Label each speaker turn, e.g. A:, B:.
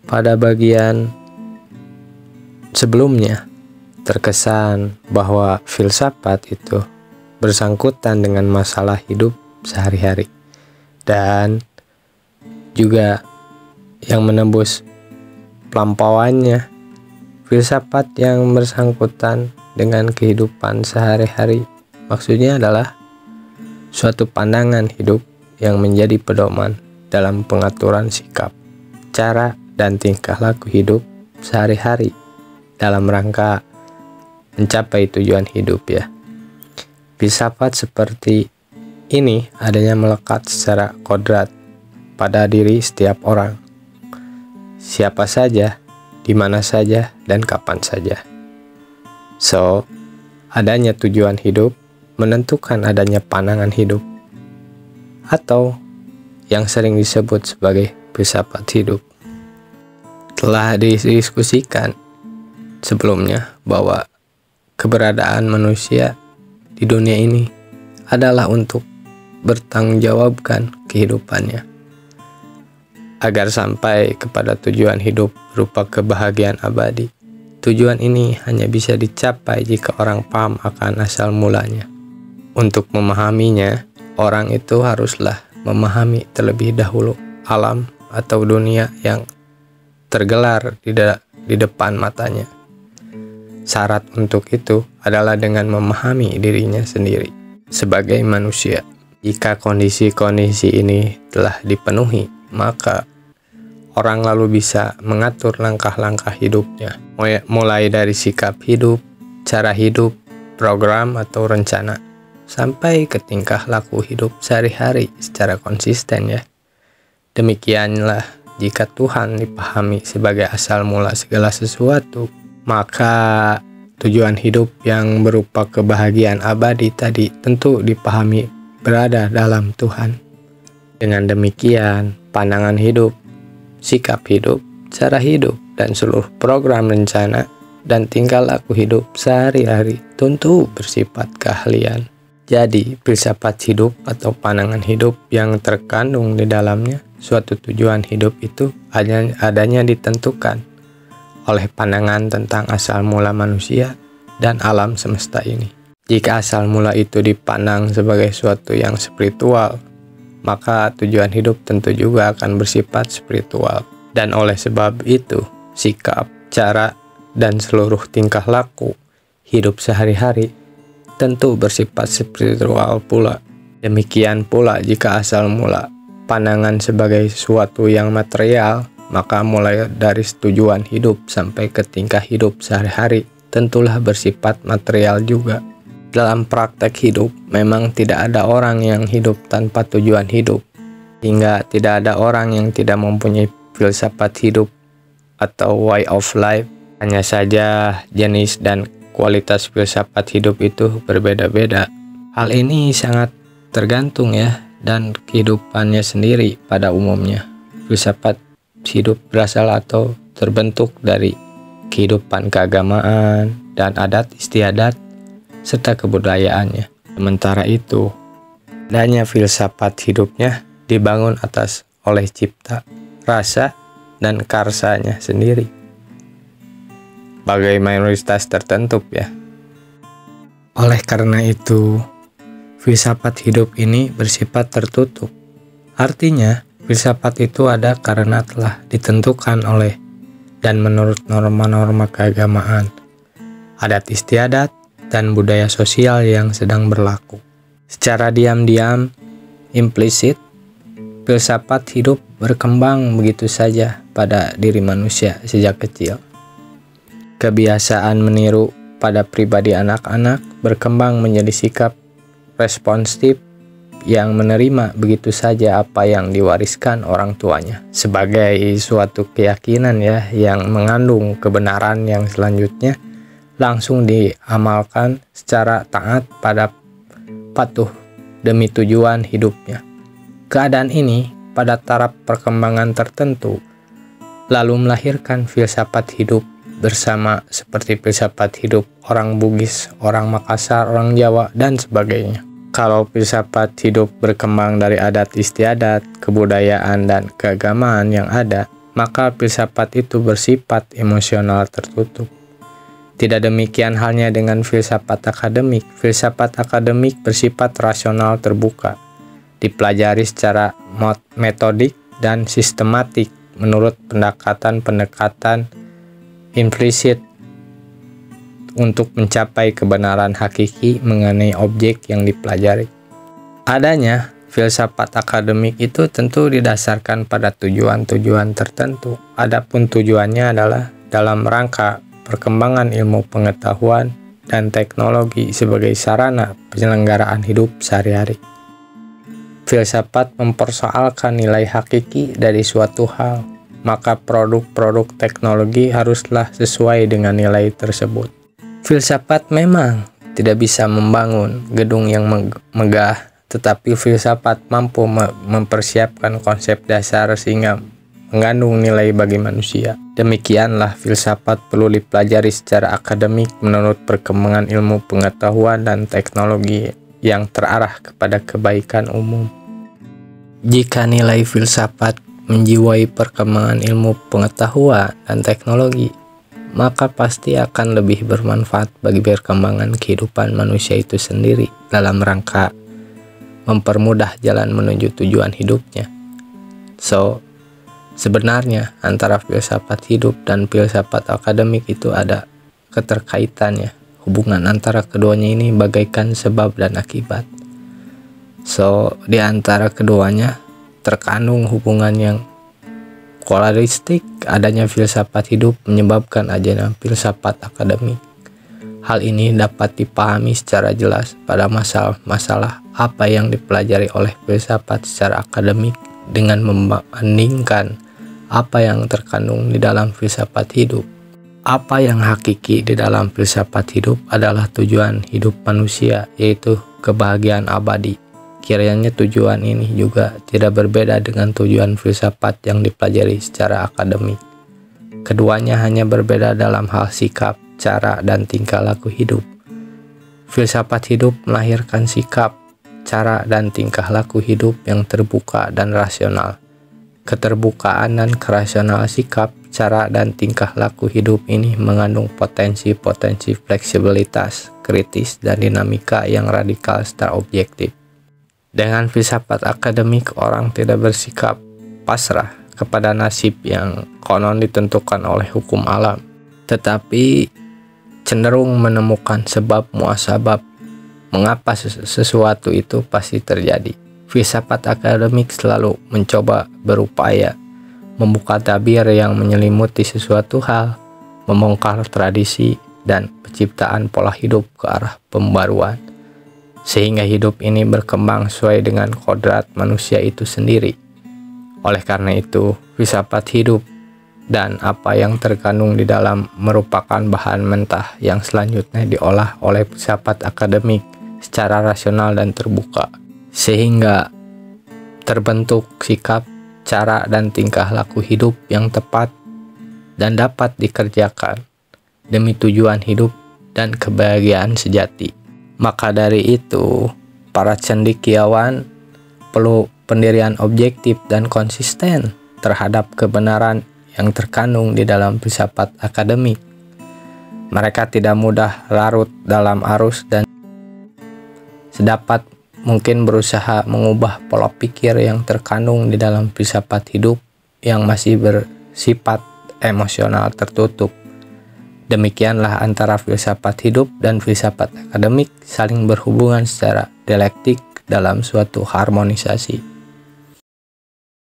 A: pada bagian sebelumnya terkesan bahwa filsafat itu bersangkutan dengan masalah hidup sehari-hari, dan juga yang menembus pelampauannya filsafat yang bersangkutan dengan kehidupan sehari-hari. Maksudnya adalah suatu pandangan hidup yang menjadi pedoman dalam pengaturan sikap, cara, dan tingkah laku hidup sehari-hari dalam rangka mencapai tujuan hidup ya. Filsafat seperti ini adanya melekat secara kodrat pada diri setiap orang, siapa saja, di mana saja, dan kapan saja. So, adanya tujuan hidup menentukan adanya pandangan hidup, atau yang sering disebut sebagai filsafat hidup. Telah didiskusikan sebelumnya bahwa keberadaan manusia di dunia ini adalah untuk bertanggungjawabkan kehidupannya agar sampai kepada tujuan hidup berupa kebahagiaan abadi. Tujuan ini hanya bisa dicapai jika orang paham akan asal mulanya. Untuk memahaminya, orang itu haruslah memahami terlebih dahulu alam atau dunia yang tergelar di depan matanya. Syarat untuk itu adalah dengan memahami dirinya sendiri sebagai manusia. Jika kondisi-kondisi ini telah dipenuhi, maka orang lalu bisa mengatur langkah-langkah hidupnya, mulai dari sikap hidup, cara hidup, program atau rencana, sampai ke tingkah laku hidup sehari-hari secara konsisten ya. Demikianlah jika Tuhan dipahami sebagai asal mula segala sesuatu, maka tujuan hidup yang berupa kebahagiaan abadi tadi tentu dipahami berada dalam Tuhan. Dengan demikian, pandangan hidup, sikap hidup, cara hidup, dan seluruh program rencana dan tingkah laku hidup sehari-hari tentu bersifat keahlian. Jadi, filsafat hidup atau pandangan hidup yang terkandung di dalamnya suatu tujuan hidup itu adanya ditentukan oleh pandangan tentang asal mula manusia dan alam semesta ini. Jika asal mula itu dipandang sebagai suatu yang spiritual, maka tujuan hidup tentu juga akan bersifat spiritual. Dan oleh sebab itu, sikap, cara, dan seluruh tingkah laku hidup sehari-hari tentu bersifat spiritual pula. Demikian pula jika asal mula pandangan sebagai sesuatu yang material, maka mulai dari tujuan hidup sampai ke tingkah hidup sehari-hari tentulah bersifat material juga. Dalam praktek hidup, memang tidak ada orang yang hidup tanpa tujuan hidup, hingga tidak ada orang yang tidak mempunyai filsafat hidup atau way of life. Hanya saja jenis dan kualitas filsafat hidup itu berbeda-beda. Hal ini sangat tergantung ya, dan kehidupannya sendiri pada umumnya. Filsafat hidup berasal atau terbentuk dari kehidupan keagamaan dan adat istiadat serta kebudayaannya. Sementara itu, adanya filsafat hidupnya dibangun oleh cipta, rasa, dan karsanya sendiri bagai mayoritas tertentu ya. Oleh karena itu, filsafat hidup ini bersifat tertutup. Artinya, filsafat itu ada karena telah ditentukan oleh dan menurut norma-norma keagamaan, adat istiadat, dan budaya sosial yang sedang berlaku. Secara diam-diam, implisit, filsafat hidup berkembang begitu saja pada diri manusia sejak kecil. Kebiasaan meniru pada pribadi anak-anak berkembang menjadi sikap responsif yang menerima begitu saja apa yang diwariskan orang tuanya sebagai suatu keyakinan ya, yang mengandung kebenaran yang selanjutnya langsung diamalkan secara taat pada patuh demi tujuan hidupnya. Keadaan ini pada taraf perkembangan tertentu lalu melahirkan filsafat hidup bersama seperti filsafat hidup orang Bugis, orang Makassar, orang Jawa, dan sebagainya. Kalau filsafat hidup berkembang dari adat istiadat, kebudayaan, dan keagamaan yang ada, maka filsafat itu bersifat emosional tertutup. Tidak demikian halnya dengan filsafat akademik. Filsafat akademik bersifat rasional terbuka, dipelajari secara metodik dan sistematik menurut pendekatan-pendekatan implisit untuk mencapai kebenaran hakiki mengenai objek yang dipelajari. Adanya filsafat akademik itu tentu didasarkan pada tujuan-tujuan tertentu. Adapun tujuannya adalah dalam rangka perkembangan ilmu pengetahuan dan teknologi sebagai sarana penyelenggaraan hidup sehari-hari. Filsafat mempersoalkan nilai hakiki dari suatu hal, maka produk-produk teknologi haruslah sesuai dengan nilai tersebut. Filsafat memang tidak bisa membangun gedung yang megah, tetapi filsafat mampu mempersiapkan konsep dasar sehingga mengandung nilai bagi manusia. Demikianlah filsafat perlu dipelajari secara akademik menurut perkembangan ilmu pengetahuan dan teknologi yang terarah kepada kebaikan umum. Jika nilai filsafat menjiwai perkembangan ilmu pengetahuan dan teknologi, maka pasti akan lebih bermanfaat bagi perkembangan kehidupan manusia itu sendiri dalam rangka mempermudah jalan menuju tujuan hidupnya. Sebenarnya antara filsafat hidup dan filsafat akademik itu ada keterkaitannya. Hubungan antara keduanya ini bagaikan sebab dan akibat. Di antara keduanya terkandung hubungan yang kolaristik. Adanya filsafat hidup menyebabkan adanya filsafat akademik. Hal ini dapat dipahami secara jelas pada masalah apa yang dipelajari oleh filsafat secara akademik dengan membandingkan apa yang terkandung di dalam filsafat hidup. Apa yang hakiki di dalam filsafat hidup adalah tujuan hidup manusia, yaitu kebahagiaan abadi. Kiranya tujuan ini juga tidak berbeda dengan tujuan filsafat yang dipelajari secara akademik. Keduanya hanya berbeda dalam hal sikap, cara, dan tingkah laku hidup. Filsafat hidup melahirkan sikap, cara, dan tingkah laku hidup yang terbuka dan rasional. Keterbukaan dan kerasional sikap, cara, dan tingkah laku hidup ini mengandung potensi-potensi fleksibilitas, kritis, dan dinamika yang radikal secara objektif. Dengan filsafat akademik, orang tidak bersikap pasrah kepada nasib yang konon ditentukan oleh hukum alam, tetapi cenderung menemukan sebab muasabab mengapa sesuatu itu pasti terjadi. Filsafat akademik selalu mencoba berupaya membuka tabir yang menyelimuti sesuatu hal, membongkar tradisi, dan penciptaan pola hidup ke arah pembaruan, sehingga hidup ini berkembang sesuai dengan kodrat manusia itu sendiri. Oleh karena itu, filsafat hidup dan apa yang terkandung di dalam merupakan bahan mentah yang selanjutnya diolah oleh filsafat akademik secara rasional dan terbuka, sehingga terbentuk sikap, cara, dan tingkah laku hidup yang tepat dan dapat dikerjakan demi tujuan hidup dan kebahagiaan sejati. Maka dari itu, para cendekiawan perlu pendirian objektif dan konsisten terhadap kebenaran yang terkandung di dalam filsafat akademik. Mereka tidak mudah larut dalam arus dan sedapat mungkin berusaha mengubah pola pikir yang terkandung di dalam filsafat hidup yang masih bersifat emosional tertutup. Demikianlah antara filsafat hidup dan filsafat akademik saling berhubungan secara dialektik dalam suatu harmonisasi.